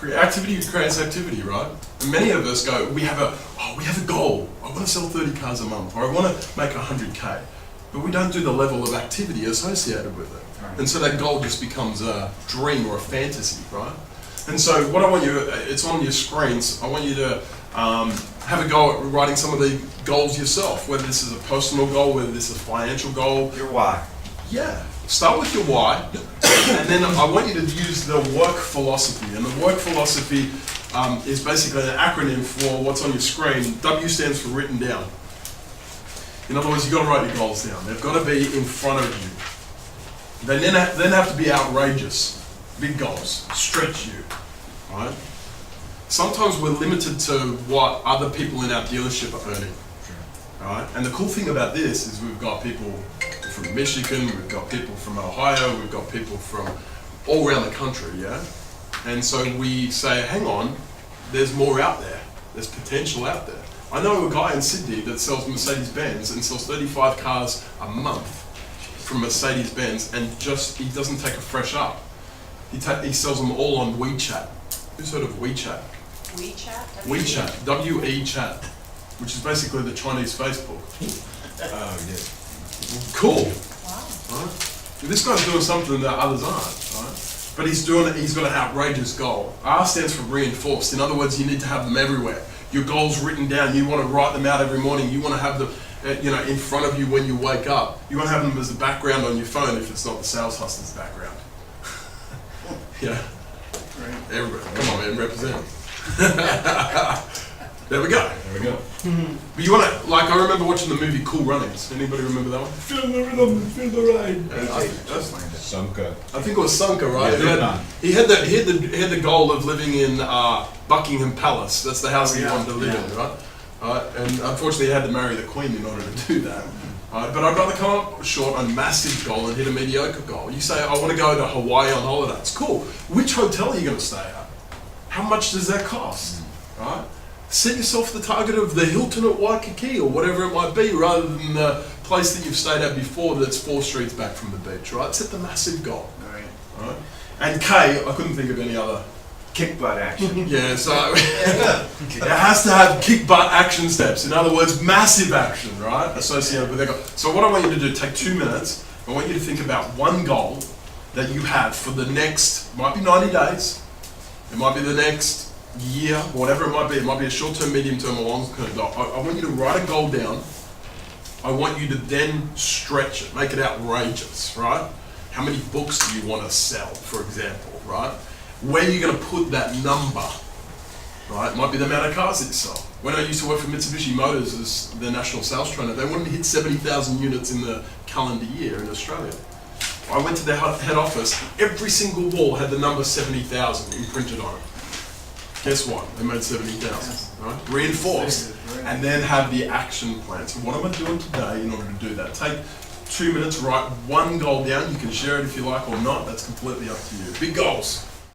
Activity creates activity, right? And many of us go, we have a goal. I want to sell 30 cars a month, or I want to make 100K. But we don't do the level of activity associated with it. Right. And so that goal just becomes a dream or a fantasy, right? And so what I want you, it's on your screens, I want you to have a go at writing some of the goals yourself, whether this is a personal goal, whether this is a financial goal. Your why. Yeah. Start with your why, and then I want you to use the work philosophy. And the work philosophy is basically an acronym for what's on your screen. W stands for written down. In other words, you've got to write your goals down. They've got to be in front of you. They then have to be outrageous. Big goals. Stretch you. Right? Sometimes we're limited to what other people in our dealership are earning. Right? And the cool thing about this is we've got people from Michigan, we've got people from Ohio, we've got people from all around the country, yeah? And so we say, hang on, there's more out there. There's potential out there. I know a guy in Sydney that sells Mercedes-Benz and sells 35 cars a month from Mercedes-Benz, and he doesn't take a fresh up. He sells them all on WeChat. Who's heard of WeChat? WeChat? WeChat, W-E-Chat, which is basically the Chinese Facebook. Oh, yeah. Cool. Wow. Right? This guy's doing something that others aren't, right? But he's got an outrageous goal. R stands for reinforced. In other words, you need to have them everywhere. Your goals written down. You want to write them out every morning. You want to have them, in front of you when you wake up. You want to have them as the background on your phone if it's not the sales hustler's background. Yeah. Right. Everybody, come on, man, represent. There we go. There we go. But you want to, like, I remember watching the movie Cool Runnings. Anybody remember that one? Feel the rhythm, feel the ride. Sanka. I think it was Sanka, right? Yeah, He had the goal of living in Buckingham Palace. That's the house he wanted to live in, right? And unfortunately, he had to marry the Queen in order to do that. But I'd rather come up short on a massive goal and hit a mediocre goal. You say, I want to go to Hawaii on holiday. It's cool. Which hotel are you going to stay at? How much does that cost? Right? Set yourself the target of the Hilton at Waikiki or whatever it might be, rather than the place that you've stayed at before that's 4 streets back from the beach, right? Set the massive goal. Right? And K, I couldn't think of any other. Kick butt action. Yeah, so it has to have kick butt action steps. In other words, massive action, right? Associated with that goal. So what I want you to do, take 2 minutes. I want you to think about one goal that you have for the next, might be 90 days, it might be the next year, whatever it might be. It might be a short-term, medium-term, or long-term goal. I want you to write a goal down. I want you to then stretch it, make it outrageous, right? How many books do you want to sell, for example, right? Where are you going to put that number, right? It might be the amount of cars that you sell. When I used to work for Mitsubishi Motors as the national sales trainer, they wanted to hit 70,000 units in the calendar year in Australia. I went to their head office. Every single wall had the number 70,000 imprinted on it. Guess what? They made 70,000, right? Reinforced, and then have the action plan. So what am I doing today in order to do that? Take 2 minutes, write one goal down. You can share it if you like or not. That's completely up to you. Big goals.